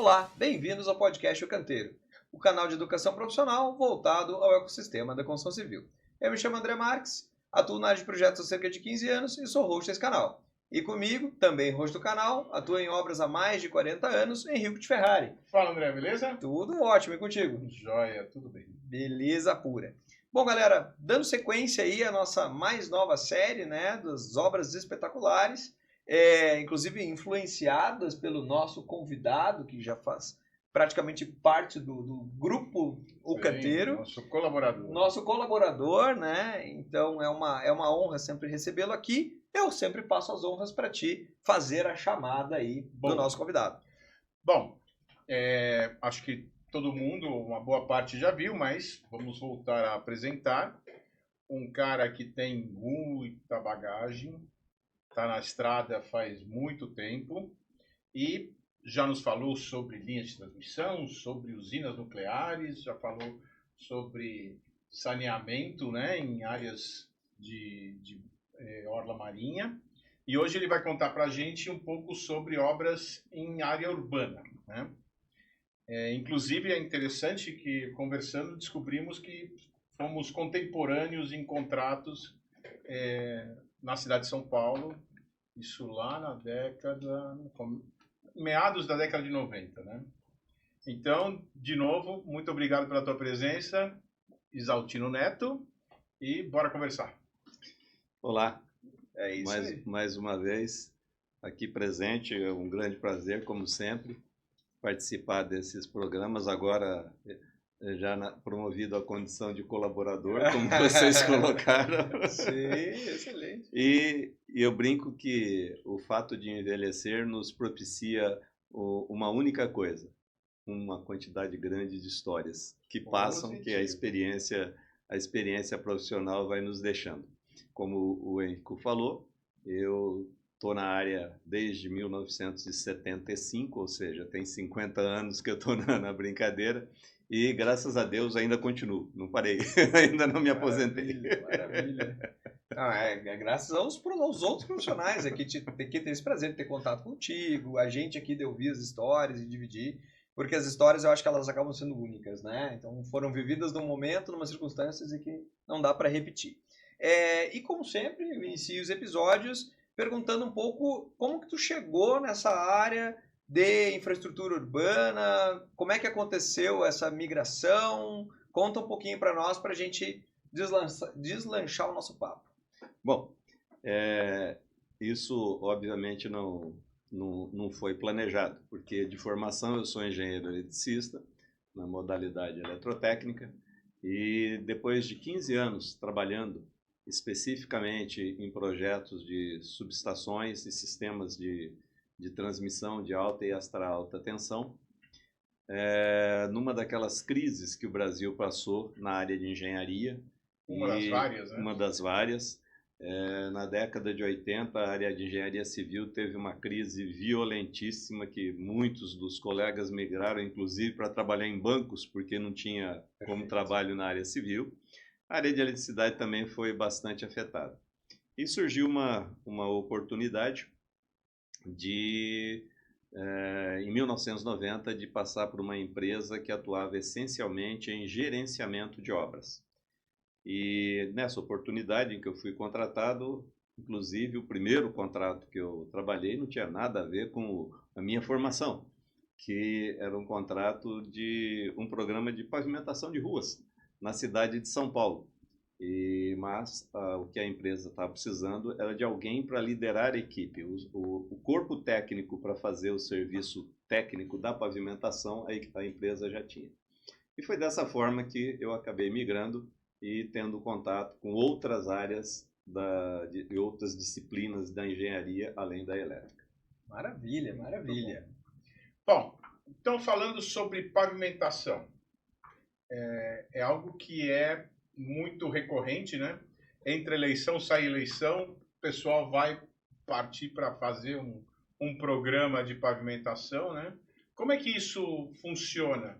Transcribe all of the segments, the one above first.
Olá, bem-vindos ao podcast O Canteiro, o canal de educação profissional voltado ao ecossistema da construção civil. Eu me chamo André Marques, atuo na área de projetos há cerca de 15 anos e sou host desse canal. E comigo, também host do canal, atua em obras há mais de 40 anos, Henrique de Ferrari. Fala, André, beleza? Tudo ótimo, e contigo? Joia, tudo bem. Beleza pura. Bom, galera, dando sequência aí à nossa mais nova série, né, das obras espetaculares, inclusive influenciadas pelo nosso convidado, que já faz praticamente parte do grupo O Canteiro. Nosso colaborador. Nosso colaborador, né? Então é uma honra sempre recebê-lo aqui. Eu sempre passo as honras para ti fazer a chamada aí do nosso convidado. Bom, acho que todo mundo, uma boa parte já viu, mas vamos voltar a apresentar um cara que tem muita bagagem, está na estrada faz muito tempo e já nos falou sobre linhas de transmissão, sobre usinas nucleares, já falou sobre saneamento, né, em áreas de orla marinha. E hoje ele vai contar para a gente um pouco sobre obras em área urbana, né? Inclusive é interessante que, conversando, descobrimos que fomos contemporâneos em contratos na cidade de São Paulo, isso lá na meados da década de 90, né? Então, de novo, muito obrigado pela tua presença, Isaltino Neto, e bora conversar. Olá, É isso aí. mais uma vez aqui presente, é um grande prazer, como sempre, participar desses programas, agora já promovido à condição de colaborador, como vocês colocaram. Sim, excelente. E eu brinco que o fato de envelhecer nos propicia uma única coisa, uma quantidade grande de histórias que passam, que a experiência profissional vai nos deixando. Como o Henrique falou, eu estou na área desde 1975, ou seja, tem 50 anos que eu estou na brincadeira e, graças a Deus, ainda continuo, não parei, ainda não me aposentei. Maravilha. Graças aos outros profissionais aqui que tem esse prazer de ter contato contigo, a gente aqui de ouvir as histórias e dividir, porque as histórias eu acho que elas acabam sendo únicas, né? Então foram vividas num momento, numa circunstâncias e que não dá para repetir. E como sempre, eu inicio os episódios perguntando um pouco como que tu chegou nessa área de infraestrutura urbana, como é que aconteceu essa migração, conta um pouquinho para nós, para a gente deslanchar o nosso papo. Bom, isso obviamente não foi planejado, porque de formação eu sou engenheiro eletricista, na modalidade eletrotécnica, e depois de 15 anos trabalhando especificamente em projetos de subestações e sistemas de transmissão de alta e extra alta tensão, numa daquelas crises que o Brasil passou na área de engenharia. Uma das várias, né? Uma das várias. Na década de 80, a área de engenharia civil teve uma crise violentíssima que muitos dos colegas migraram, inclusive, para trabalhar em bancos, porque não tinha como trabalho na área civil. A área de eletricidade também foi bastante afetada. E surgiu uma oportunidade em 1990, de passar por uma empresa que atuava essencialmente em gerenciamento de obras. E nessa oportunidade em que eu fui contratado, inclusive o primeiro contrato que eu trabalhei não tinha nada a ver com a minha formação, que era um contrato de um programa de pavimentação de ruas na cidade de São Paulo. Mas o que a empresa estava precisando era de alguém para liderar a equipe, o corpo técnico para fazer o serviço técnico da pavimentação, a empresa já tinha. E foi dessa forma que eu acabei migrando e tendo contato com outras áreas e outras disciplinas da engenharia, além da elétrica. Maravilha, maravilha. Bom, então falando sobre pavimentação, é algo que é muito recorrente, né? Entre eleição, sai eleição, o pessoal vai partir para fazer um programa de pavimentação, né? Como é que isso funciona?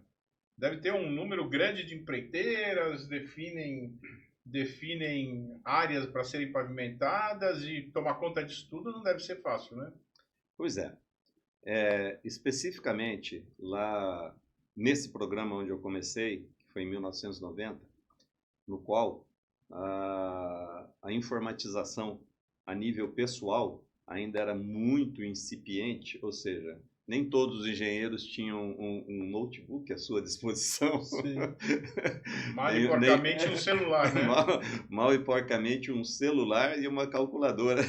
Deve ter um número grande de empreiteiras, definem áreas para serem pavimentadas e tomar conta disso tudo não deve ser fácil, né? Pois é. Especificamente, lá nesse programa onde eu comecei, que foi em 1990, no qual a informatização a nível pessoal ainda era muito incipiente, ou seja, nem todos os engenheiros tinham um notebook à sua disposição. Mal e porcamente um celular, né? Mal e porcamente um celular e uma calculadora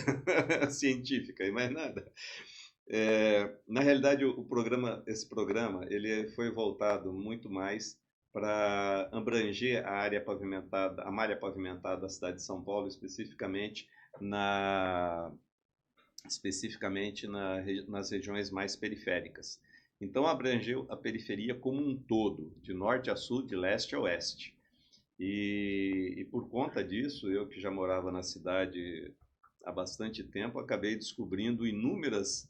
científica, e mais nada. Na realidade, esse programa ele foi voltado muito mais para abranger a área pavimentada, a malha pavimentada da cidade de São Paulo, especificamente nas regiões mais periféricas. Então, abrangeu a periferia como um todo, de norte a sul, de leste a oeste. E por conta disso, eu que já morava na cidade há bastante tempo, acabei descobrindo inúmeros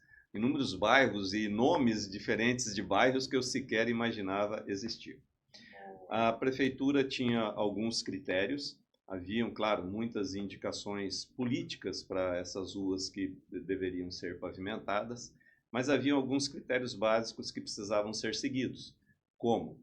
bairros e nomes diferentes de bairros que eu sequer imaginava existir. A prefeitura tinha alguns critérios, haviam, claro, muitas indicações políticas para essas ruas que deveriam ser pavimentadas, mas havia alguns critérios básicos que precisavam ser seguidos, como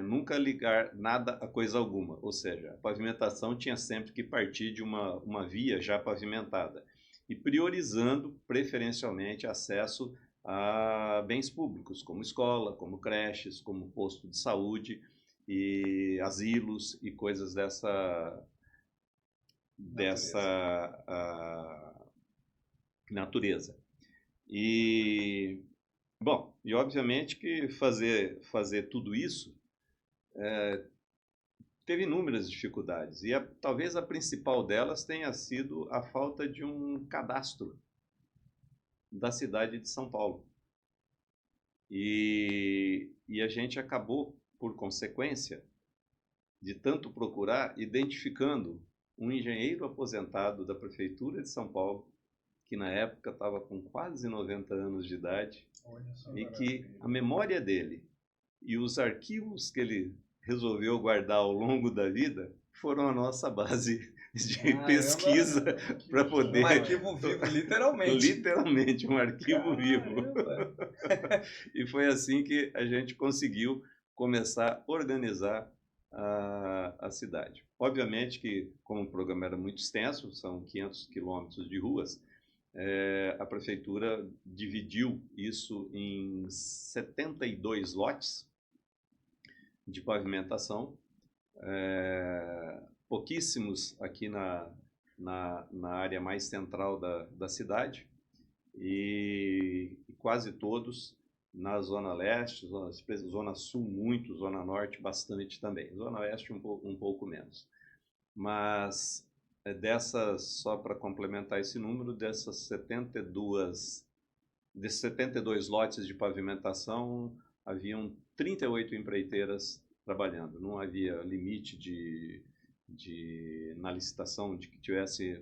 nunca ligar nada a coisa alguma, ou seja, a pavimentação tinha sempre que partir de uma via já pavimentada e priorizando preferencialmente acesso a bens públicos, como escola, como creches, como posto de saúde e asilos e coisas dessa natureza. E, bom, e obviamente que fazer tudo isso teve inúmeras dificuldades, e talvez a principal delas tenha sido a falta de um cadastro da cidade de São Paulo. E a gente acabou, por consequência, de tanto procurar, identificando um engenheiro aposentado da Prefeitura de São Paulo, que na época estava com quase 90 anos de idade, e que a memória dele e os arquivos que ele resolveu guardar ao longo da vida foram a nossa base de pesquisa para poder... Um arquivo vivo, literalmente. Literalmente, um arquivo vivo. E foi assim que a gente conseguiu começar a organizar a cidade. Obviamente que, como o programa era muito extenso, são 500 quilômetros de ruas, a prefeitura dividiu isso em 72 lotes de pavimentação, pouquíssimos aqui na área mais central da cidade e quase todos na Zona Leste, Zona Sul muito, Zona Norte bastante também, Zona Oeste um pouco menos. Mas só para complementar esse número, desses 72 lotes de pavimentação, haviam 38 empreiteiras trabalhando. Não havia limite na licitação de que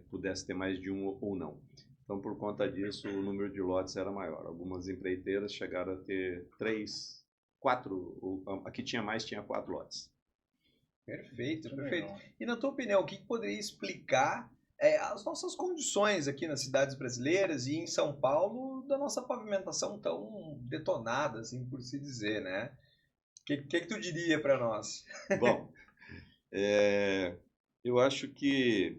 pudesse ter mais de um ou não. Então, por conta disso, o número de lotes era maior. Algumas empreiteiras chegaram a ter 3, 4, a que tinha mais tinha 4 lotes. Perfeito, perfeito. E na tua opinião, o que poderia explicar as nossas condições aqui nas cidades brasileiras e em São Paulo da nossa pavimentação tão detonada, assim por se dizer, né? O que tu diria para nós? Bom, eu acho que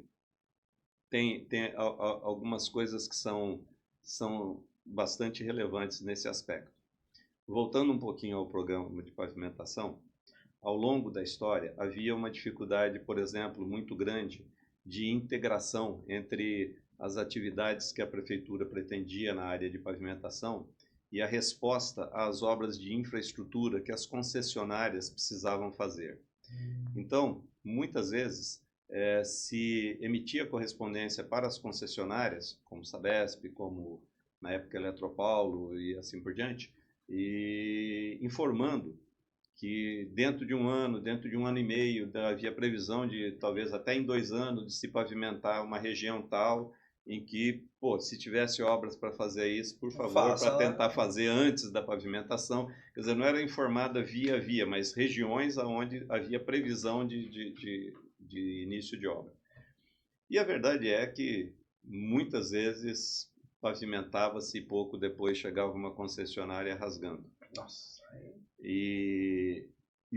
tem algumas coisas que são bastante relevantes nesse aspecto. Voltando um pouquinho ao programa de pavimentação, ao longo da história havia uma dificuldade, por exemplo, muito grande de integração entre as atividades que a prefeitura pretendia na área de pavimentação e a resposta às obras de infraestrutura que as concessionárias precisavam fazer. Então, muitas vezes, se emitia correspondência para as concessionárias, como Sabesp, como na época Eletropaulo e assim por diante, e informando que dentro de um ano e meio, havia previsão de talvez até em 2 anos de se pavimentar uma região tal, em que, se tivesse obras para fazer isso, por favor, para tentar fazer antes da pavimentação. Quer dizer, não era informada via, mas regiões onde havia previsão de início de obra. E a verdade é que, muitas vezes, pavimentava-se e pouco depois chegava uma concessionária rasgando. Nossa. E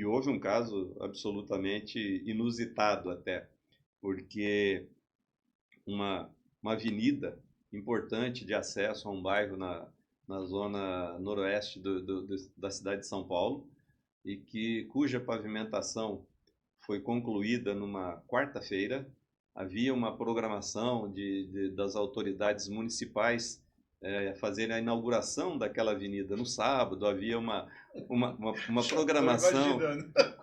houve um caso absolutamente inusitado até, porque uma avenida importante de acesso a um bairro na zona noroeste da cidade de São Paulo, e cuja pavimentação foi concluída numa quarta-feira. Havia uma programação das autoridades municipais fazerem a inauguração daquela avenida no sábado. Havia uma programação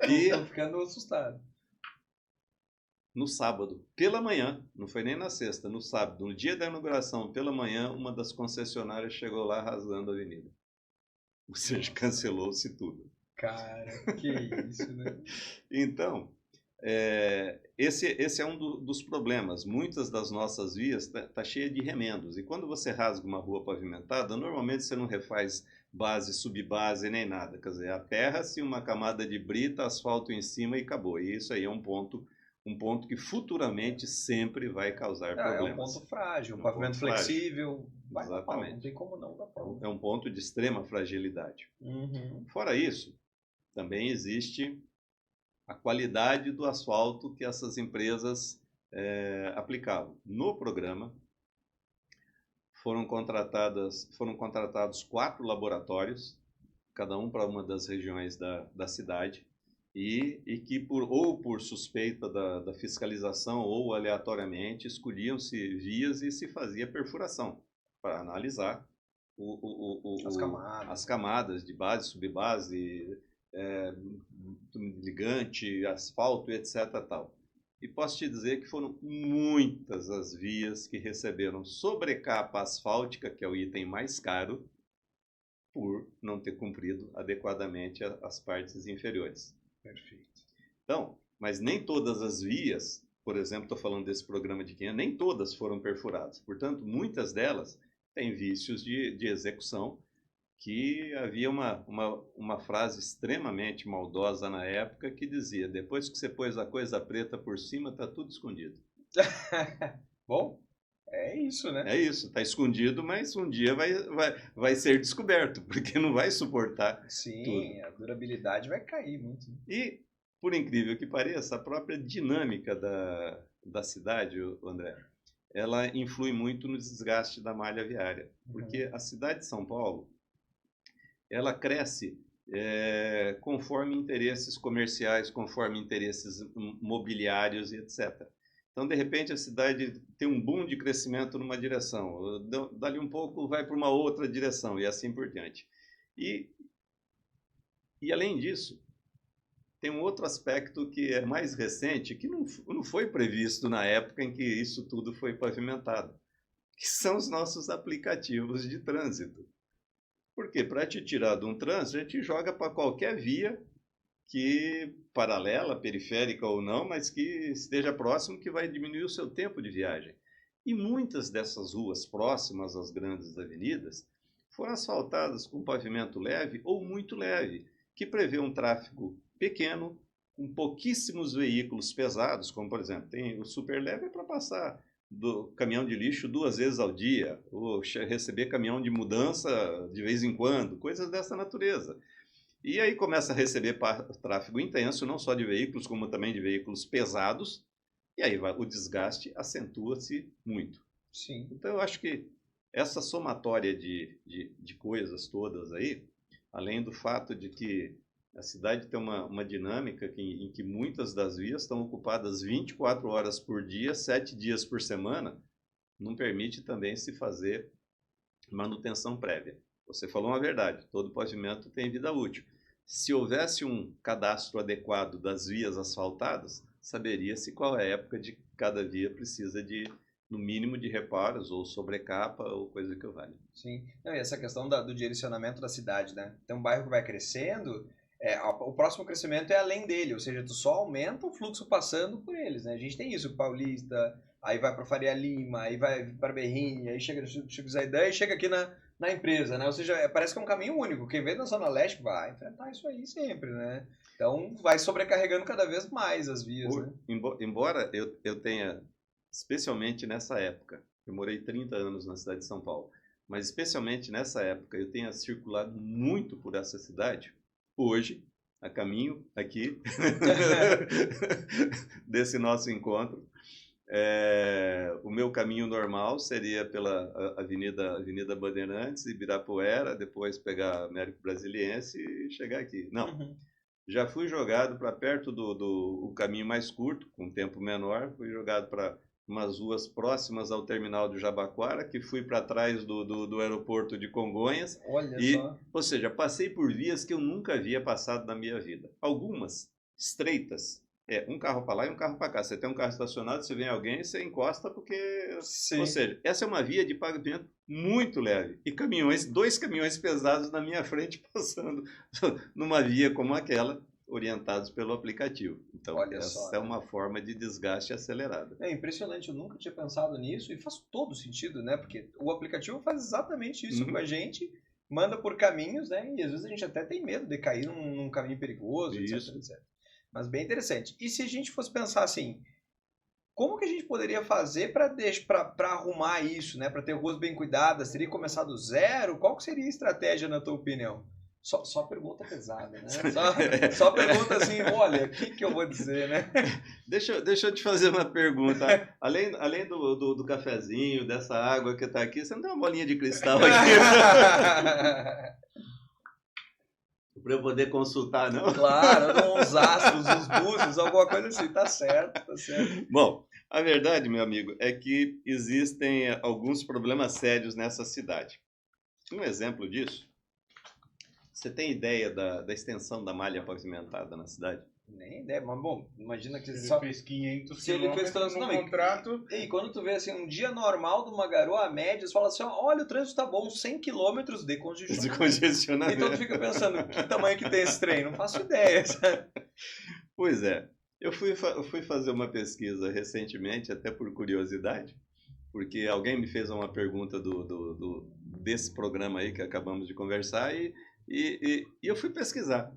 que... Estou ficando assustado. No sábado, pela manhã, não foi nem na sexta, no sábado, no dia da inauguração, pela manhã, uma das concessionárias chegou lá rasgando a avenida. Ou seja, cancelou-se tudo. Cara, que isso, né? Então, esse é um dos problemas. Muitas das nossas vias tá cheia de remendos. E quando você rasga uma rua pavimentada, normalmente você não refaz base, subbase, nem nada. Quer dizer, aterra-se uma camada de brita, asfalto em cima e acabou. E isso aí é um ponto que futuramente sempre vai causar problemas. É um ponto frágil, um pavimento flexível. Exatamente. Não tem como não dar prova. É um ponto de extrema fragilidade. Uhum. Fora isso, também existe a qualidade do asfalto que essas empresas aplicavam. No programa, foram contratados 4 laboratórios, cada um para uma das regiões da cidade, e que por suspeita da fiscalização ou aleatoriamente escolhiam-se vias e se fazia perfuração para analisar as camadas de base, subbase, ligante, asfalto, etc. Tal. E posso te dizer que foram muitas as vias que receberam sobrecapa asfáltica, que é o item mais caro, por não ter cumprido adequadamente as partes inferiores. Perfeito. Então, mas nem todas as vias, por exemplo, estou falando desse programa de 500, nem todas foram perfuradas. Portanto, muitas delas têm vícios de execução, que havia uma frase extremamente maldosa na época que dizia: depois que você pôs a coisa preta por cima, está tudo escondido. Bom, é isso, né? É isso, está escondido, mas um dia vai ser descoberto, porque não vai suportar. Sim, tudo. A durabilidade vai cair muito. E, por incrível que pareça, a própria dinâmica da cidade, André, ela influi muito no desgaste da malha viária. Porque a cidade de São Paulo, ela cresce conforme interesses comerciais, conforme interesses mobiliários e etc. Então, de repente, a cidade tem um boom de crescimento numa direção, dali um pouco vai para uma outra direção e assim por diante. E além disso, tem um outro aspecto que é mais recente, que não foi previsto na época em que isso tudo foi pavimentado, que são os nossos aplicativos de trânsito. Porque para te tirar de um trânsito, a gente joga para qualquer via que paralela, periférica ou não, mas que esteja próximo, que vai diminuir o seu tempo de viagem. E muitas dessas ruas próximas às grandes avenidas foram asfaltadas com pavimento leve ou muito leve, que prevê um tráfego pequeno, com pouquíssimos veículos pesados, como por exemplo, tem o super leve para passar do caminhão de lixo 2 vezes ao dia, ou receber caminhão de mudança de vez em quando, coisas dessa natureza. E aí começa a receber tráfego intenso, não só de veículos, como também de veículos pesados, e aí o desgaste acentua-se muito. Sim. Então eu acho que essa somatória de coisas todas aí, além do fato de que a cidade tem uma dinâmica em que muitas das vias estão ocupadas 24 horas por dia, 7 dias por semana, não permite também se fazer manutenção prévia. Você falou uma verdade, todo pavimento tem vida útil. Se houvesse um cadastro adequado das vias asfaltadas, saberia-se qual é a época de cada via precisa de, no mínimo, de reparos, ou sobrecapa, ou coisa que o valha. Sim. Não, e essa questão do direcionamento da cidade, né? Tem um bairro que vai crescendo, o próximo crescimento é além dele, ou seja, tu só aumenta o fluxo passando por eles, né? A gente tem isso, o Paulista, aí vai para Faria Lima, aí vai para Berrini, aí chega no Chico Zaidan e chega aqui na empresa, né? Ou seja, parece que é um caminho único. Quem vem da Zona Leste vai enfrentar isso aí sempre, né? Então vai sobrecarregando cada vez mais as vias, né? Embora eu tenha, especialmente nessa época, Eu morei 30 anos na cidade de São Paulo. Mas especialmente nessa época, eu tenho circulado muito por essa cidade. Hoje, a caminho aqui desse nosso encontro, o meu caminho normal seria pela Avenida Bandeirantes, Ibirapuera, depois pegar Américo Brasiliense e chegar aqui. Não, já fui jogado para perto do caminho mais curto, com tempo menor, fui jogado para umas ruas próximas ao terminal do Jabaquara, que fui para trás do aeroporto de Congonhas. Olha só. Ou seja, passei por vias que eu nunca havia passado na minha vida. Algumas estreitas. Um carro para lá e um carro para cá. Você tem um carro estacionado, se vem alguém, você encosta porque... Sim. Ou seja, essa é uma via de pavimento muito leve. E dois caminhões pesados na minha frente passando numa via como aquela, orientados pelo aplicativo. Então, Olha essa só, é uma forma de desgaste acelerada. É impressionante, eu nunca tinha pensado nisso e faz todo sentido, né? Porque o aplicativo faz exatamente isso com a gente, manda por caminhos, né? E às vezes a gente até tem medo de cair num caminho perigoso, etc, etc. Mas bem interessante. E se a gente fosse pensar assim, como que a gente poderia fazer para arrumar isso, né? Para ter ruas bem cuidadas? Teria que começar do zero? Qual que seria a estratégia, na tua opinião? Só pergunta pesada, né? Só pergunta assim, olha, o que eu vou dizer, né? Deixa eu te fazer uma pergunta. Além do cafezinho, dessa água que está aqui, você não tem uma bolinha de cristal aqui? Para eu poder consultar, não? Claro, uns astros, uns búzios, alguma coisa assim. Tá certo, tá certo. Bom, a verdade, meu amigo, é que existem alguns problemas sérios nessa cidade. Um exemplo disso... Você tem ideia da extensão da malha pavimentada na cidade? Nem ideia, mas bom, imagina que ele fez 500 se ele fez quilômetros no contrato... E quando tu vê assim, um dia normal de uma garoa média, você fala assim, olha, o trânsito tá bom, 100 quilômetros de congestionamento. Então tu fica pensando, que tamanho que tem esse trem? Não faço ideia, sabe? Pois é, eu fui fazer uma pesquisa recentemente, até por curiosidade, porque alguém me fez uma pergunta desse programa aí que acabamos de conversar e eu fui pesquisar.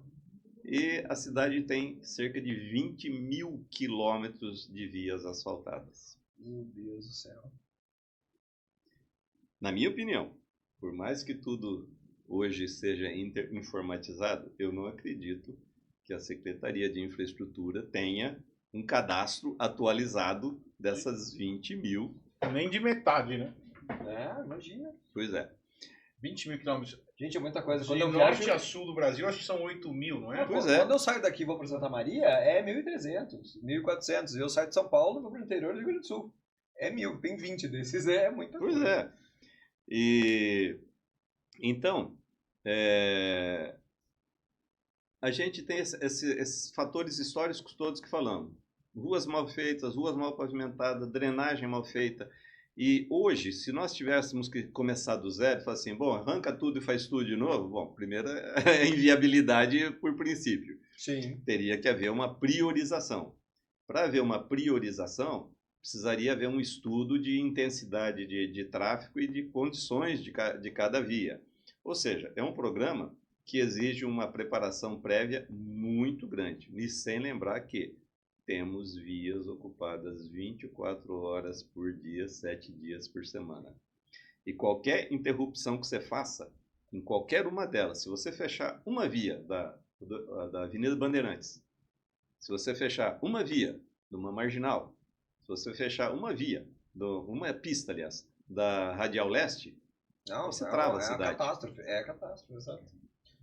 E a cidade tem cerca de 20 mil quilômetros de vias asfaltadas. Meu Deus do céu. Na minha opinião, por mais que tudo hoje seja informatizado, eu não acredito que a Secretaria de Infraestrutura tenha um cadastro atualizado dessas 20 mil. Nem de metade, né? Imagina. Pois é. 20 mil quilômetros. Gente, é muita coisa. De norte a sul do Brasil, acho que são 8 mil, não é? Pois é. Quando eu saio daqui e vou para Santa Maria, é 1.300, 1.400. Eu saio de São Paulo e vou para o interior do Rio Grande do Sul. É 1.000, tem 20 desses, é muita coisa. Pois é. E então, a gente tem esses fatores históricos todos que falamos. Ruas mal feitas, ruas mal pavimentadas, drenagem mal feita. E hoje, se nós tivéssemos que começar do zero, falar assim, bom, arranca tudo e faz tudo de novo, bom, primeiro é inviabilidade por princípio. Sim. Teria que haver uma priorização. Para haver uma priorização, precisaria haver um estudo de intensidade de tráfego e de condições de cada via. Ou seja, é um programa que exige uma preparação prévia muito grande. E sem lembrar que temos vias ocupadas 24 horas por dia, 7 dias por semana. E qualquer interrupção que você faça, em qualquer uma delas, se você fechar uma via da Avenida Bandeirantes, se você fechar uma via de uma marginal, se você fechar uma via, uma pista, aliás, da Radial Leste, você trava a cidade. É catástrofe, exato.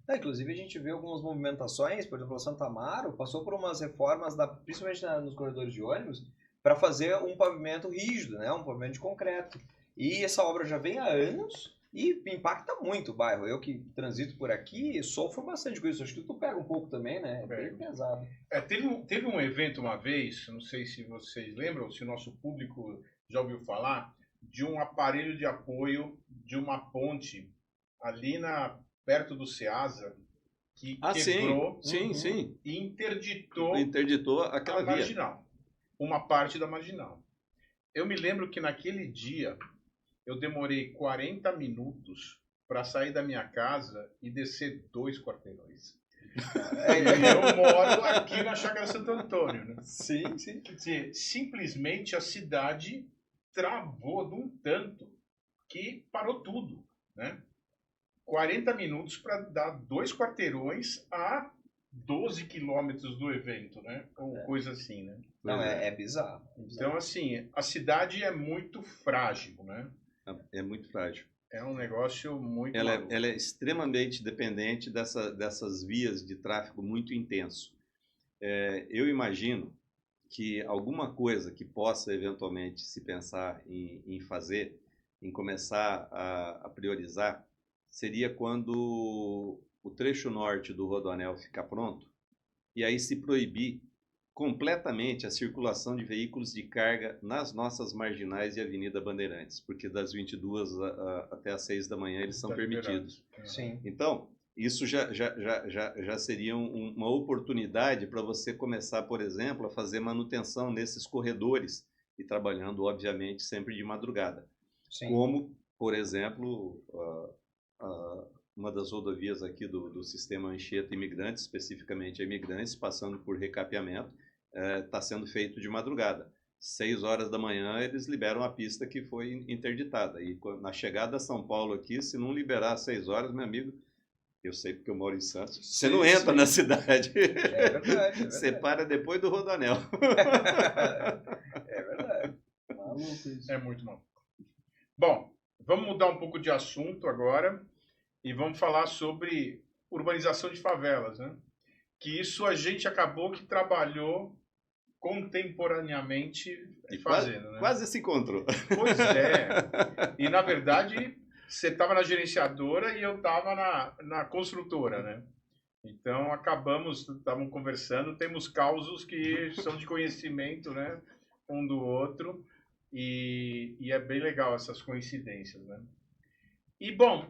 Inclusive a gente vê algumas movimentações, por exemplo, o Santa Amaro passou por umas reformas, principalmente nos corredores de ônibus, para fazer um pavimento rígido, né? Um pavimento de concreto. E essa obra já vem há anos e impacta muito o bairro. Eu que transito por aqui sofro bastante com isso. Acho que tu pega um pouco também, né? É bem pesado. Teve um evento uma vez, não sei se vocês lembram, se o nosso público já ouviu falar, de um aparelho de apoio de uma ponte ali perto do Ceasa, que quebrou sim. E interditou aquela via. Marginal, uma parte da marginal. Eu me lembro que naquele dia eu demorei 40 minutos para sair da minha casa e descer 2 quarteirões. Eu moro aqui na Chácara Santo Antônio, né? Sim. Quer dizer, simplesmente a cidade travou de um tanto que parou tudo, né? 40 minutos para dar 2 quarteirões a 12 quilômetros do evento, né? Ou coisa assim, né? Não, é bizarro. Então, assim, a cidade é muito frágil, né? É muito frágil. É um negócio muito Ela maluco. é extremamente dependente dessas vias de tráfego muito intenso. Eu imagino que alguma coisa que possa eventualmente se pensar em fazer, em começar a priorizar, seria quando o trecho norte do Rodoanel ficar pronto, e aí se proibir completamente a circulação de veículos de carga nas nossas marginais e Avenida Bandeirantes, porque das 22 até as 6 da manhã eles são Tá permitidos. liberado. Sim. Então, isso já seria uma oportunidade para você começar, por exemplo, a fazer manutenção nesses corredores e trabalhando, obviamente, sempre de madrugada. Sim. Como, por exemplo, uma das rodovias aqui do sistema Anchieta Imigrantes, especificamente a Imigrantes, passando por recapeamento, está sendo feito de madrugada. 6 horas da manhã eles liberam a pista que foi interditada. E na chegada a São Paulo aqui, se não liberar às 6 horas, meu amigo, eu sei porque eu moro em Santos, você não entra na cidade. É verdade. Você para depois do Rodoanel. É verdade. Maluco isso. É muito maluco. Bom, vamos mudar um pouco de assunto agora e vamos falar sobre urbanização de favelas, né? Que isso a gente acabou que trabalhou contemporaneamente E fazendo, né? quase se encontrou. Pois é. E, na verdade, você estava na gerenciadora e eu estava na construtora, né? Então, estávamos conversando, temos causos que são de conhecimento, né? Um do outro. E é bem legal essas coincidências, né? E, bom,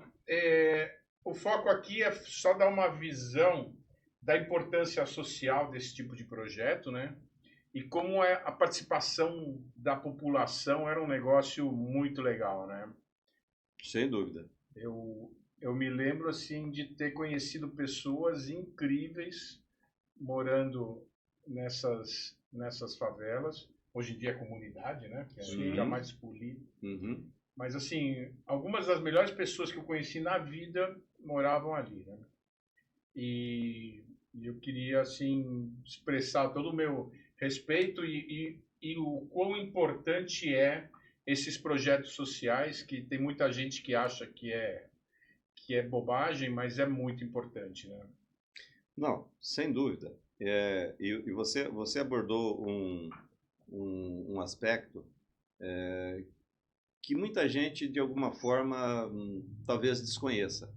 o foco aqui é só dar uma visão da importância social desse tipo de projeto, né? E como a participação da população era um negócio muito legal, né? Sem dúvida. Eu me lembro, assim, de ter conhecido pessoas incríveis morando nessas favelas. Hoje em dia é comunidade, né? Que fica mais polido. Uhum. Mas, assim, algumas das melhores pessoas que eu conheci na vida moravam ali, né? E eu queria, assim, expressar todo o meu respeito e o quão importante esses projetos sociais, que tem muita gente que acha que é bobagem, mas é muito importante, né? Não, sem dúvida. E você abordou um aspecto que muita gente, de alguma forma, talvez desconheça.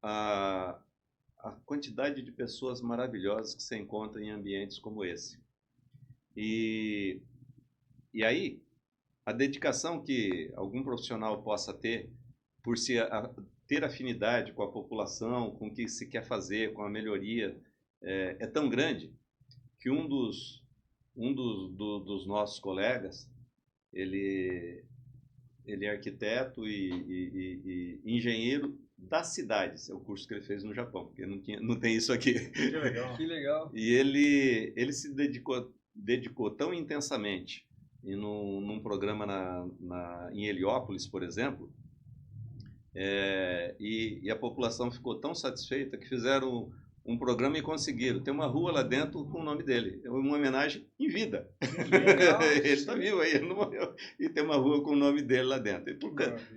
A quantidade de pessoas maravilhosas que se encontram em ambientes como esse. E aí, a dedicação que algum profissional possa ter por ter afinidade com a população, com o que se quer fazer, com a melhoria, é tão grande que um dos nossos colegas, ele é arquiteto e engenheiro das cidades, é o curso que ele fez no Japão, porque não tem isso aqui. Que legal. Que legal. E ele se dedicou tão intensamente num programa em Heliópolis, por exemplo, e a população ficou tão satisfeita que fizeram um programa e conseguiram. Tem uma rua lá dentro com o nome dele. É uma homenagem em vida. Ele está vivo aí, ele não morreu. E tem uma rua com o nome dele lá dentro. E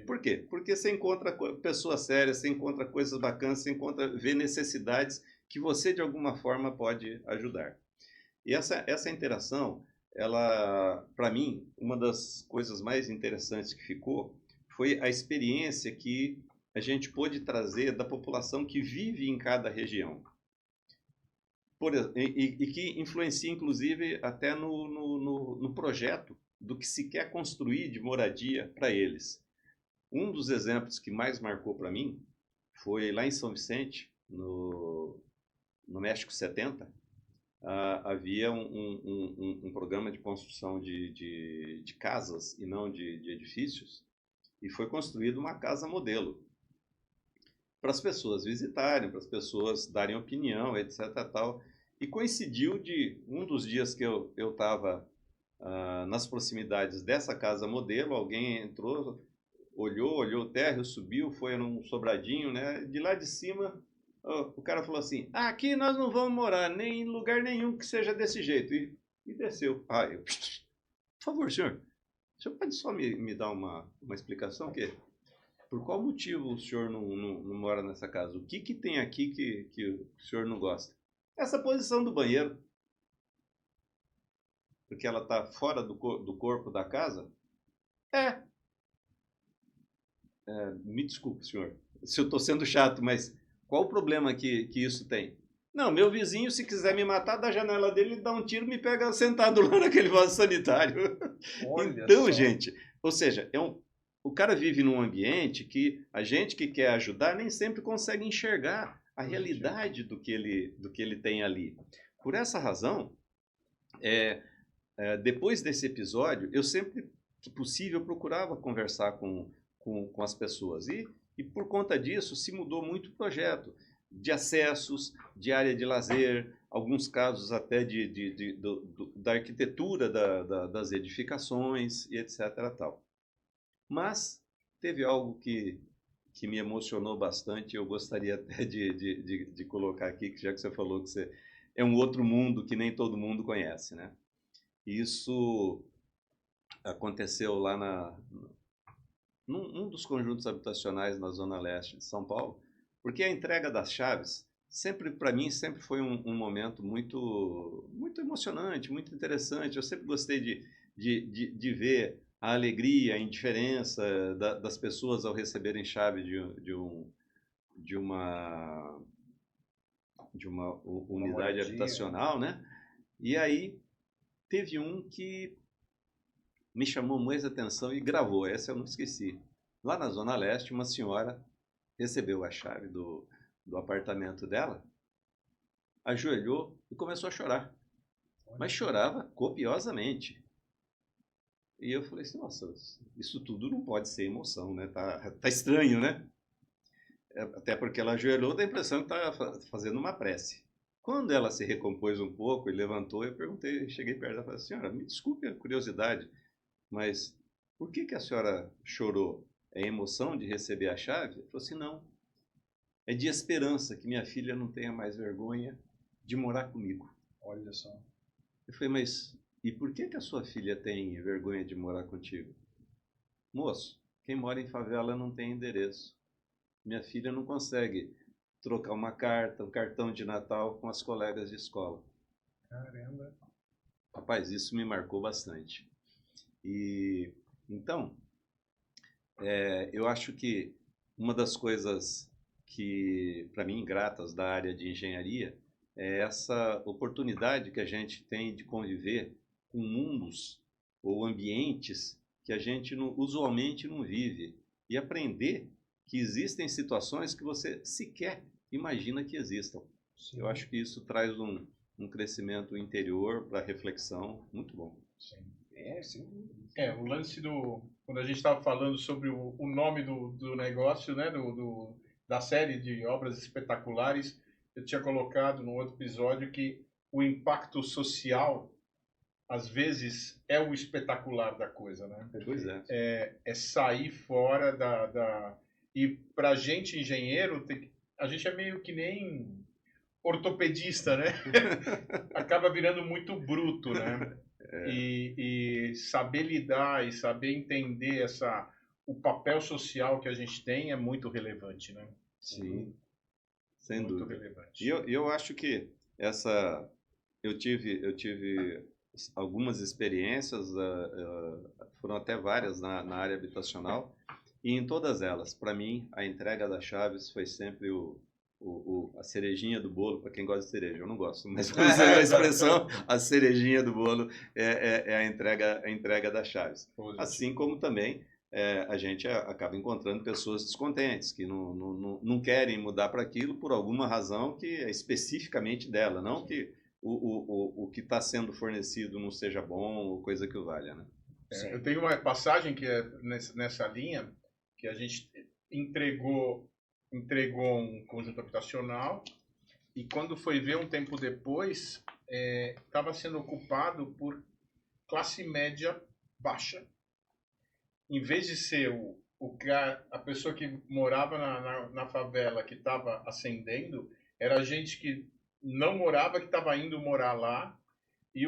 por quê? Porque você encontra pessoas sérias, você encontra coisas bacanas, você vê necessidades que você, de alguma forma, pode ajudar. E essa interação, ela, para mim, uma das coisas mais interessantes que ficou foi a experiência que a gente pôde trazer da população que vive em cada região. E que influencia, inclusive, até no projeto do que se quer construir de moradia para eles. Um dos exemplos que mais marcou para mim foi lá em São Vicente, no México 70, havia um programa de construção de casas e não de edifícios, e foi construída uma casa modelo para as pessoas visitarem, para as pessoas darem opinião, etc. Tal. E coincidiu de um dos dias que eu estava nas proximidades dessa casa modelo, alguém entrou, olhou o térreo, subiu, foi num sobradinho, né? De lá de cima, o cara falou assim: aqui nós não vamos morar nem em lugar nenhum que seja desse jeito. E desceu. Por favor, senhor, o senhor pode só me dar uma explicação? Por qual motivo o senhor não mora nessa casa? O que tem aqui que o senhor não gosta? Essa posição do banheiro. Porque ela está fora do corpo da casa? É. Me desculpe, senhor, se eu estou sendo chato, mas qual o problema que isso tem? Não, meu vizinho, se quiser me matar da janela dele, ele dá um tiro e me pega sentado lá naquele vaso sanitário. Olha Então, só. gente, ou seja, o cara vive num ambiente que a gente que quer ajudar nem sempre consegue enxergar a realidade do que ele tem ali. Por essa razão, depois desse episódio, eu sempre que possível procurava conversar com as pessoas. E por conta disso se mudou muito o projeto de acessos, de área de lazer, alguns casos até da arquitetura das edificações e etc. Tal. Mas teve algo que me emocionou bastante, eu gostaria até de colocar aqui, já que você falou que você é um outro mundo que nem todo mundo conhece, né? Isso aconteceu lá num dos conjuntos habitacionais na Zona Leste de São Paulo, porque a entrega das chaves, para mim, sempre foi um momento muito, muito emocionante, muito interessante. Eu sempre gostei de ver a alegria, a indiferença das pessoas ao receberem chave de uma unidade habitacional, né? E aí teve um que me chamou mais atenção e gravou, essa eu não esqueci. Lá na Zona Leste, uma senhora recebeu a chave do apartamento dela, ajoelhou e começou a chorar. Mas chorava copiosamente. E eu falei assim, nossa, isso tudo não pode ser emoção, né? Tá estranho, né? Até porque ela ajoelhou, dá a impressão que tá fazendo uma prece. Quando ela se recompôs um pouco e levantou, eu perguntei, cheguei perto dela e falei, senhora, me desculpe a curiosidade, mas por que a senhora chorou? É emoção de receber a chave? Ele falou assim, não. É de esperança que minha filha não tenha mais vergonha de morar comigo. Olha só. Eu falei, mas e por que a sua filha tem vergonha de morar contigo? Moço, quem mora em favela não tem endereço. Minha filha não consegue trocar uma carta, um cartão de Natal com as colegas de escola. Caramba. Rapaz, isso me marcou bastante. E então, eu acho que uma das coisas que, para mim, gratas da área de engenharia, é essa oportunidade que a gente tem de conviver com mundos ou ambientes que a gente usualmente não vive e aprender que existem situações que você sequer imagina que existam. Sim. Eu acho que isso traz um crescimento interior para reflexão muito bom. Sim. Sim. O lance quando a gente estava falando sobre o nome do negócio, né, da série de obras espetaculares, eu tinha colocado no outro episódio que o impacto social, às vezes, é o espetacular da coisa, né? Pois é. É sair fora E para a gente, engenheiro, a gente é meio que nem ortopedista, né? Acaba virando muito bruto, né? E saber lidar e saber entender o papel social que a gente tem é muito relevante, né? Sim, sem muito dúvida. Relevante. E eu acho que eu tive algumas experiências, foram até várias na área habitacional, e em todas elas, para mim, a entrega das chaves foi sempre a cerejinha do bolo, para quem gosta de cereja. Eu não gosto, mas para usar a expressão, a cerejinha do bolo é a entrega das chaves. Assim como também a gente acaba encontrando pessoas descontentes, que não querem mudar para aquilo por alguma razão que é especificamente dela, não que o que está sendo fornecido não seja bom ou coisa que o valha, né? Eu tenho uma passagem que é nessa linha, que a gente entregou um conjunto habitacional e quando foi ver um tempo depois, estava sendo ocupado por classe média baixa. Em vez de ser a pessoa que morava na favela, que estava ascendendo, era gente que não morava, que estava indo morar lá, e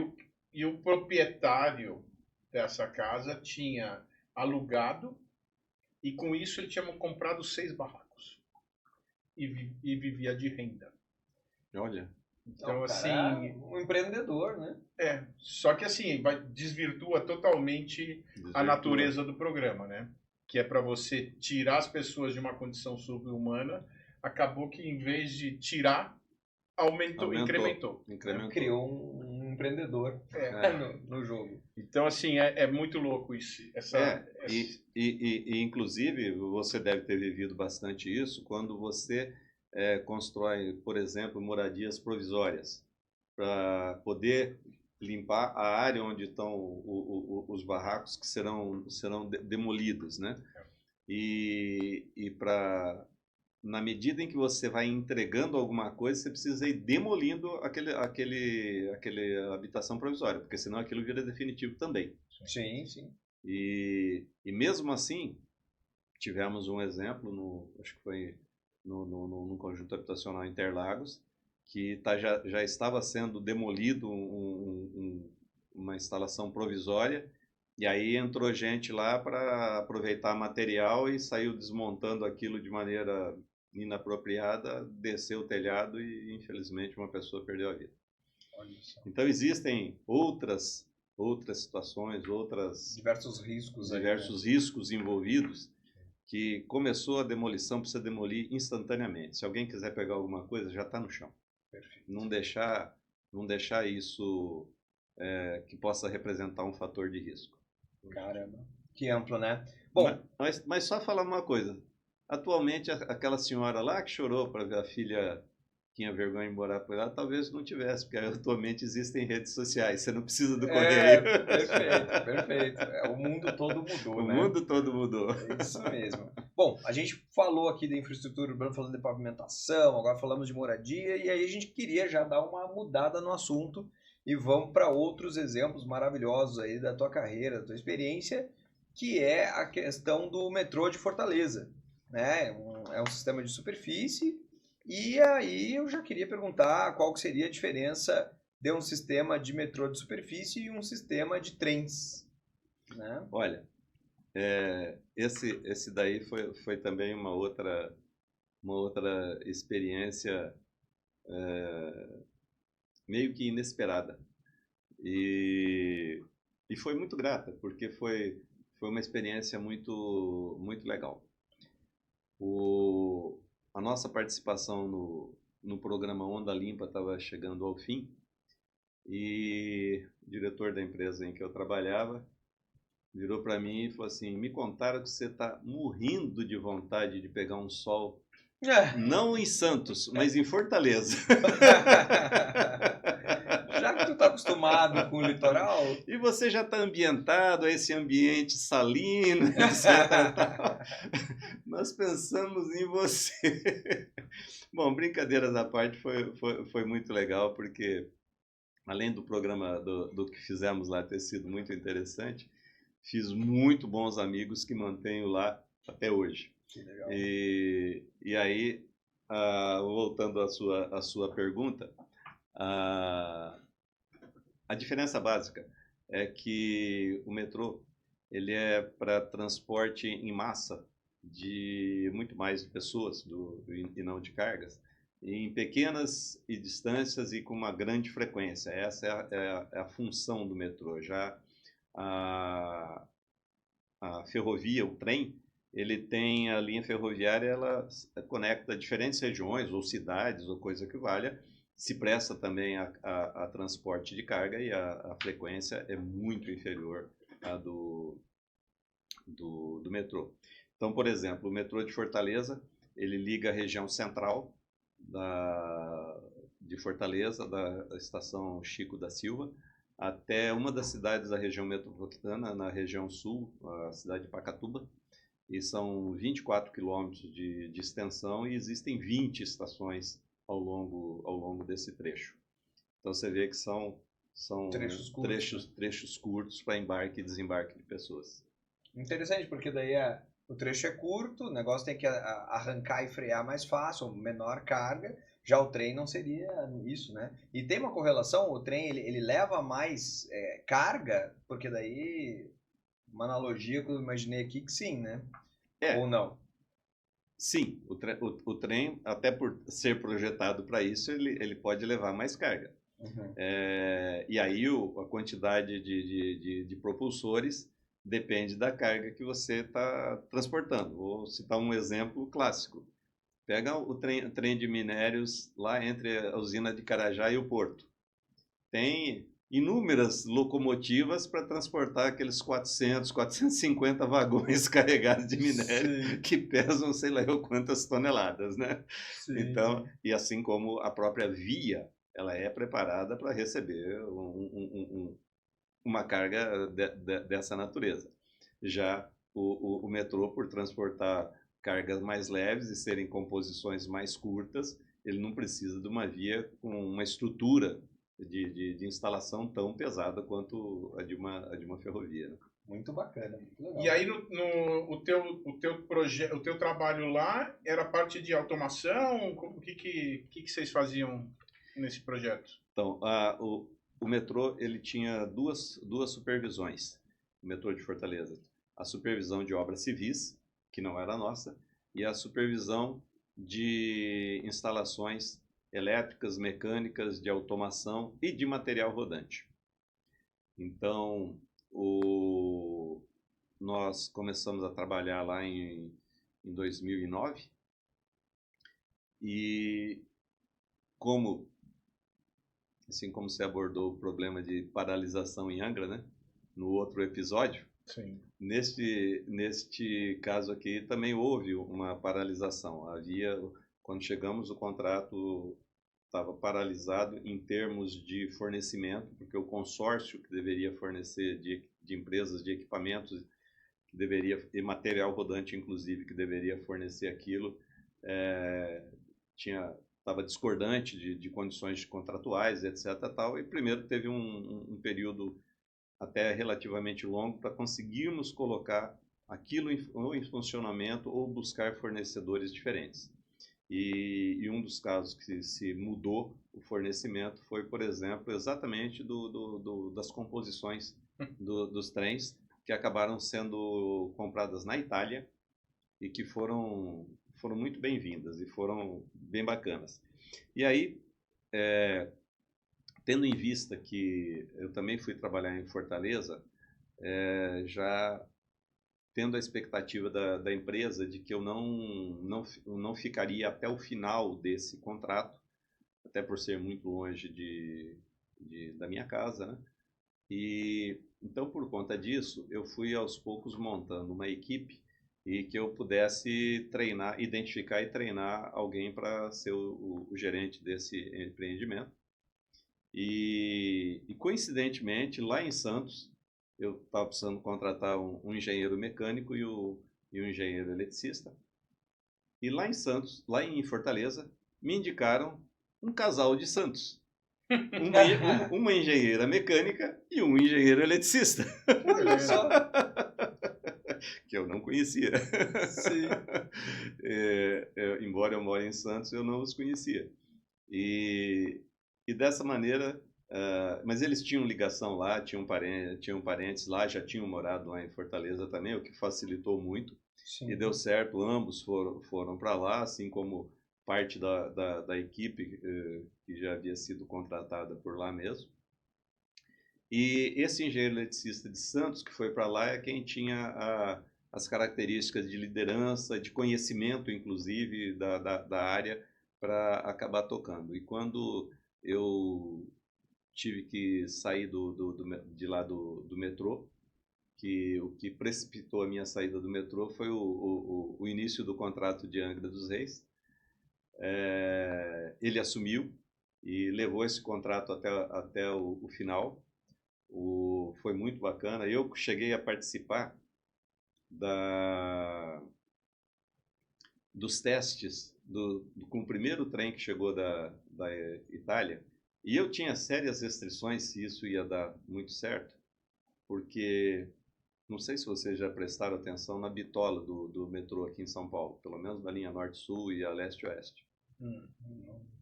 o proprietário dessa casa tinha alugado, e com isso ele tinha comprado 6 barracos e vivia de renda. Olha, Então, assim, um empreendedor, né? só que assim, desvirtua totalmente a natureza do programa, né? Que é para você tirar as pessoas de uma condição sobre-humana, acabou que em vez de tirar, incrementou. Criou um empreendedor no jogo. Então, assim, é muito louco isso. E, inclusive, você deve ter vivido bastante isso quando você constrói, por exemplo, moradias provisórias, para poder limpar a área onde estão os barracos que serão demolidos, né? E na medida em que você vai entregando alguma coisa, você precisa ir demolindo aquele habitação provisória, porque senão aquilo vira definitivo também. Sim, sim. E mesmo assim, tivemos um exemplo, acho que foi no conjunto habitacional Interlagos, que já estava sendo demolido uma instalação provisória, e aí entrou gente lá para aproveitar material e saiu desmontando aquilo de maneira inapropriada, desceu o telhado e, infelizmente, uma pessoa perdeu a vida. Então, existem outras situações, diversos riscos riscos envolvidos, que começou a demolição, precisa demolir instantaneamente. Se alguém quiser pegar alguma coisa, já está no chão. Perfeito. Não deixar isso que possa representar um fator de risco. Caramba, que amplo, né? Bom, mas só falar uma coisa. Atualmente, aquela senhora lá que chorou para ver a filha tinha vergonha de morar por lá, talvez não tivesse, porque atualmente existem redes sociais, você não precisa do correio. Perfeito. O mundo todo mudou, O né? mundo todo mudou. É isso mesmo. Bom, a gente falou aqui da infraestrutura urbana, falando de pavimentação, agora falamos de moradia, e aí a gente queria já dar uma mudada no assunto e vamos para outros exemplos maravilhosos aí da tua carreira, da tua experiência, que é a questão do metrô de Fortaleza, né? É um sistema de superfície. E aí eu já queria perguntar qual que seria a diferença de um sistema de metrô de superfície e um sistema de trens, né? Olha, esse daí foi também uma outra experiência meio que inesperada. E foi muito grata, porque foi uma experiência muito, muito legal. A nossa participação no programa Onda Limpa estava chegando ao fim, e o diretor da empresa em que eu trabalhava virou para mim e falou assim: me contaram que você está morrendo de vontade de pegar um sol, não em Santos, mas em Fortaleza. Já que tu está acostumado com o litoral... E você já está ambientado a esse ambiente salino, etc. Nós pensamos em você. Bom, brincadeiras à parte, foi muito legal, porque além do programa do que fizemos lá ter sido muito interessante, fiz muito bons amigos que mantenho lá até hoje. Que legal. E aí, voltando à sua pergunta, a diferença básica é que o metrô ele é para transporte em massa de muito mais de pessoas e não de cargas, em pequenas distâncias e com uma grande frequência. Essa é a função do metrô. Já a ferrovia, o trem, ele tem a linha ferroviária, ela conecta diferentes regiões ou cidades ou coisa que valha, se presta também a transporte de carga, e a frequência é muito inferior à do metrô. Então, por exemplo, o metrô de Fortaleza, ele liga a região central de Fortaleza, da estação Chico da Silva, até uma das cidades da região metropolitana, na região sul, a cidade de Pacatuba, e são 24 quilômetros de extensão, e existem 20 estações ao longo desse trecho. Então você vê que são São Trechos curtos, trechos curtos para embarque e desembarque de pessoas. Interessante, porque daí o trecho é curto, o negócio tem que arrancar e frear mais fácil, menor carga. Já o trem não seria isso, né? E tem uma correlação, o trem ele leva mais carga, porque daí, uma analogia que eu imaginei aqui que sim, né? É, Ou não? sim, o trem, até por ser projetado para isso, ele pode levar mais carga. Uhum. E aí a quantidade de propulsores depende da carga que você está transportando. Vou citar um exemplo clássico. Pega o trem de minérios lá entre a usina de Carajá e o porto. Tem inúmeras locomotivas para transportar aqueles 400, 450 vagões carregados de minério Sim, que pesam sei lá eu quantas toneladas, né? sim, Então, sim. e assim como a própria via, ela é preparada para receber uma carga dessa natureza. Já o metrô, por transportar cargas mais leves e serem composições mais curtas, ele não precisa de uma via com uma estrutura de instalação tão pesada quanto a de uma ferrovia, né? Muito bacana, muito legal. E aí o teu trabalho lá era parte de automação? O que vocês faziam nesse projeto? Então, o metrô ele tinha duas supervisões, o metrô de Fortaleza. A supervisão de obras civis, que não era nossa, e a supervisão de instalações elétricas, mecânicas, de automação e de material rodante. Então, nós começamos a trabalhar lá em 2009 e como assim como você abordou o problema de paralisação em Angra, né? No outro episódio, Sim. neste caso aqui também houve uma paralisação. Quando chegamos, o contrato estava paralisado em termos de fornecimento, porque o consórcio que deveria fornecer de empresas de equipamentos, e material rodante, inclusive, que deveria fornecer aquilo, estava discordante de condições contratuais, etc. Tal, e primeiro teve um período até relativamente longo para conseguirmos colocar aquilo ou em funcionamento ou buscar fornecedores diferentes. E um dos casos que se mudou o fornecimento foi, por exemplo, exatamente das composições dos trens que acabaram sendo compradas na Itália e que foram muito bem-vindas e foram bem bacanas. E aí, tendo em vista que eu também fui trabalhar em Fortaleza, já tendo a expectativa da empresa de que eu não ficaria até o final desse contrato, até por ser muito longe da minha casa, né? E então, por conta disso, eu fui aos poucos montando uma equipe e que eu pudesse treinar, identificar e treinar alguém para ser o gerente desse empreendimento. E coincidentemente, lá em Santos, eu estava precisando contratar um engenheiro mecânico e um engenheiro eletricista. E lá em Santos, lá em Fortaleza, me indicaram um casal de Santos. Uma engenheira mecânica e um engenheiro eletricista. Olha só. Que eu não conhecia. Sim. Embora eu more em Santos, eu não os conhecia. E dessa maneira, mas eles tinham ligação lá, tinham parentes lá, já tinham morado lá em Fortaleza também, o que facilitou muito. Sim. E deu certo, ambos foram para lá, assim como parte da equipe que já havia sido contratada por lá mesmo. E esse engenheiro eletricista de Santos, que foi para lá, é quem tinha as características de liderança, de conhecimento, inclusive, da área, para acabar tocando. E quando eu tive que sair de lá do metrô, o que precipitou a minha saída do metrô foi o início do contrato de Angra dos Reis. Ele assumiu e levou esse contrato até o final. Foi muito bacana. Eu cheguei a participar dos testes com o primeiro trem que chegou da Itália E eu tinha sérias restrições se isso ia dar muito certo, porque não sei se vocês já prestaram atenção na bitola do metrô aqui em São Paulo, pelo menos na linha norte-sul e a leste-oeste.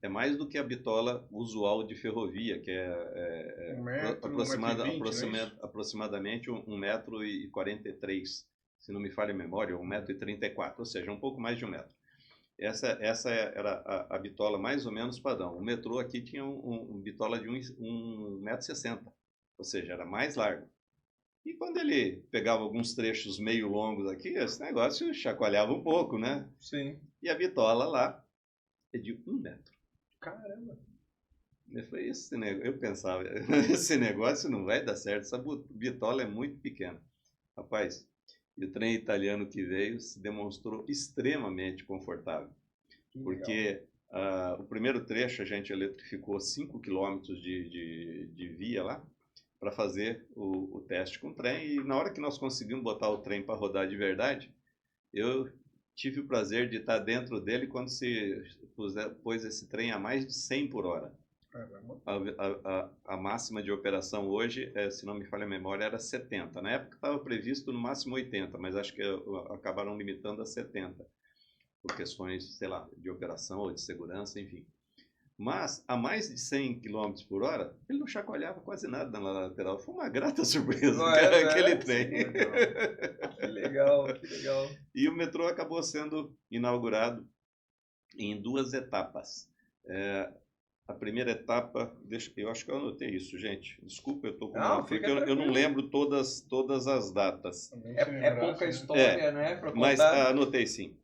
É mais do que a bitola usual de ferrovia, que é 1,20 m, aproximadamente 1,43 m, se não me falha a memória, 1,34 m, ou seja, um pouco mais de 1 metro. Essa era a bitola mais ou menos padrão. O metrô aqui tinha um bitola de 1,60 m, ou seja, era mais largo. E quando ele pegava alguns trechos meio longos aqui, esse negócio chacoalhava um pouco, né? Sim. E a bitola lá é de 1 metro. Caramba. Eu falei, eu pensava, esse negócio não vai dar certo, essa bitola é muito pequena. Rapaz, e o trem italiano que veio se demonstrou extremamente confortável. Porque o primeiro trecho a gente eletrificou 5 quilômetros de via lá, para fazer o teste com o trem, e na hora que nós conseguimos botar o trem para rodar de verdade, eu tive o prazer de estar dentro dele quando se pôs esse trem a mais de 100 por hora. A máxima de operação hoje, se não me falha a memória, era 70. Na época estava previsto no máximo 80, mas acho que acabaram limitando a 70, por questões, sei lá, de operação ou de segurança, enfim. Mas a mais de 100 km por hora, ele não chacoalhava quase nada na lateral. Foi uma grata surpresa, aquele trem. Que legal, que legal. E o metrô acabou sendo inaugurado em 2 etapas. A primeira etapa, eu acho que eu anotei isso, gente. Desculpa, eu estou com porque eu não lembro todas as datas. É pouca história, né? Mas anotei sim.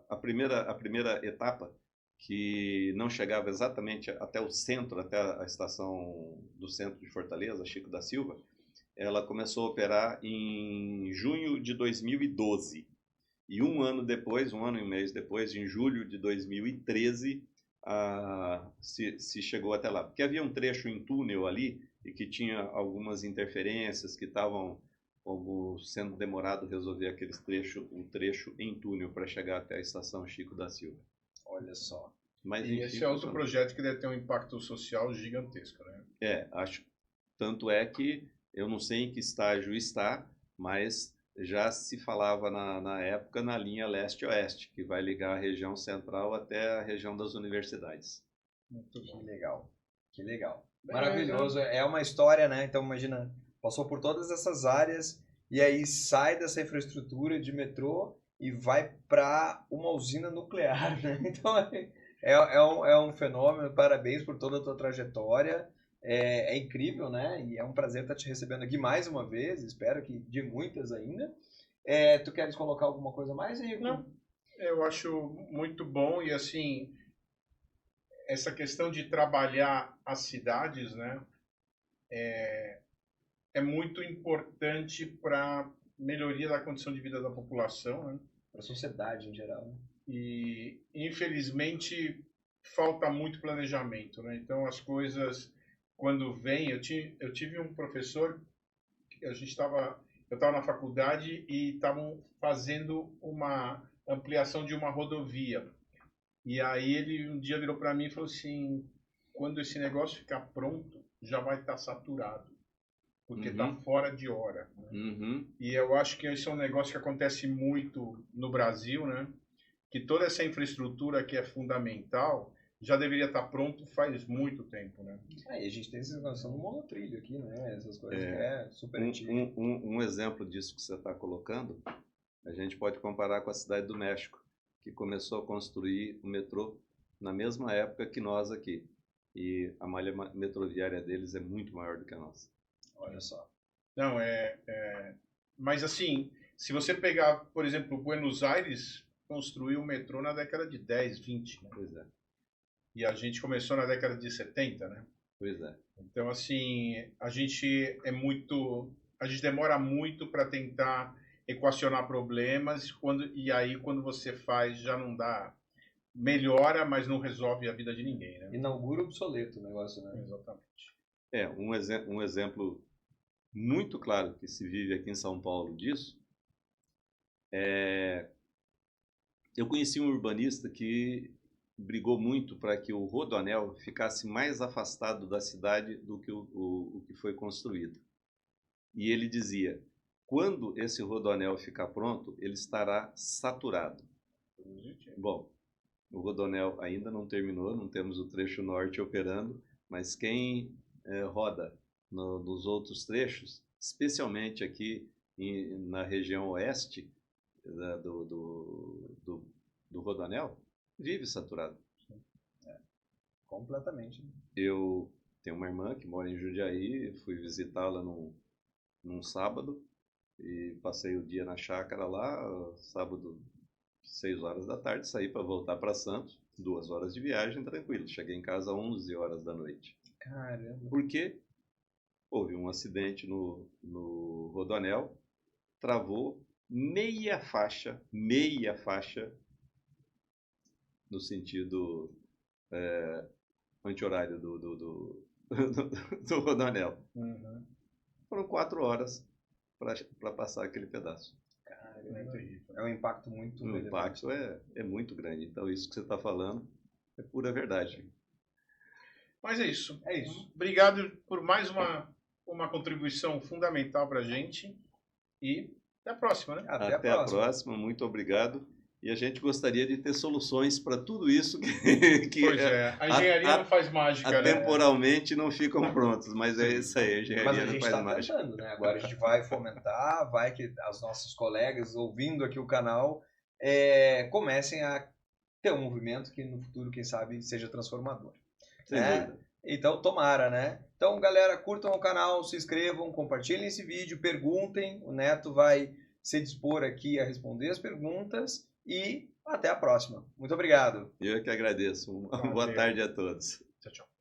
A primeira etapa, que não chegava exatamente até o centro, até a estação do centro de Fortaleza, Chico da Silva, ela começou a operar em junho de 2012. E um ano e um mês depois, em julho de 2013, se chegou até lá. Porque havia um trecho em túnel ali e que tinha algumas interferências que estavam sendo demorado resolver o trecho em túnel para chegar até a estação Chico da Silva. Olha só. Mas, e esse é outro projeto que deve ter um impacto social gigantesco, né? Acho. Tanto é que eu não sei em que estágio está, mas já se falava na época na linha leste-oeste, que vai ligar a região central até a região das universidades. Muito bom. Que legal. Que legal. Maravilhoso. É uma história, né? Então, imagina, passou por todas essas áreas e aí sai dessa infraestrutura de metrô e vai para uma usina nuclear, né? Então, é um fenômeno. Parabéns por toda a tua trajetória. É incrível, né? E é um prazer estar te recebendo aqui mais uma vez. Espero que de muitas ainda. Tu queres colocar alguma coisa mais, Henrique? Não. Eu acho muito bom e assim, essa questão de trabalhar as cidades, né? É muito importante para melhoria da condição de vida da população, né? Para a sociedade em geral. Né? E infelizmente falta muito planejamento, né? Então as coisas quando vem, eu tive um professor, eu estava na faculdade e estavam fazendo uma ampliação de uma rodovia. E aí ele um dia virou para mim e falou assim: quando esse negócio ficar pronto, já vai estar saturado, porque está fora de hora. Né? E eu acho que esse é um negócio que acontece muito no Brasil, né? Que toda essa infraestrutura que é fundamental já deveria estar pronto faz muito tempo, né? E a gente tem essa noção do monotrilho aqui, né? Essas coisas super um exemplo disso que você está colocando, a gente pode comparar com a cidade do México, que começou a construir o metrô na mesma época que nós aqui. E a malha metroviária deles é muito maior do que a nossa. Olha só. Não, mas assim, se você pegar, por exemplo, Buenos Aires construiu o metrô na década de 10, 20. Né? Pois é. E a gente começou na década de 70, né? Pois é. Então, assim, a gente demora muito para tentar equacionar problemas, e aí quando você faz já não dá, melhora, mas não resolve a vida de ninguém, né? Inaugura obsoleto o negócio, né? Exatamente. Um exemplo muito claro que se vive aqui em São Paulo disso eu conheci um urbanista que brigou muito para que o rodoanel ficasse mais afastado da cidade do que o que foi construído. E ele dizia, quando esse rodoanel ficar pronto, ele estará saturado. Bom, o rodoanel ainda não terminou, não temos o trecho norte operando, mas quem roda nos outros trechos, especialmente aqui na região oeste do rodoanel, vive saturado. Completamente. Eu tenho uma irmã que mora em Jundiaí, fui visitá-la num sábado e passei o dia na chácara lá, sábado, 6 horas da tarde, saí para voltar para Santos, 2 horas de viagem, tranquilo. Cheguei em casa às 11 horas da noite. Caramba. Porque houve um acidente no rodoanel, travou meia faixa, no sentido anti-horário do rodoanel. Uhum. Foram 4 horas para passar aquele pedaço. Caramba. É um impacto muito O impacto é muito grande. Então, isso que você está falando é pura verdade. Mas é isso. É isso. Obrigado por mais uma contribuição fundamental para a gente. E até a próxima, né? Até a próxima. Muito obrigado. E a gente gostaria de ter soluções para tudo isso que Pois é, a engenharia não faz mágica, né? Temporalmente não ficam prontos, mas é isso aí, a engenharia Mas a gente não faz está mágica. tentando, né? Agora a gente vai fomentar, vai que as nossos colegas ouvindo aqui o canal comecem a ter um movimento que no futuro, quem sabe, seja transformador. Sem dúvida. Então, tomara, né? Então, galera, curtam o canal, se inscrevam, compartilhem esse vídeo, perguntem. O Neto vai se dispor aqui a responder as perguntas e até a próxima. Muito obrigado. Eu que agradeço. Uma boa tarde a todos. Tchau, tchau.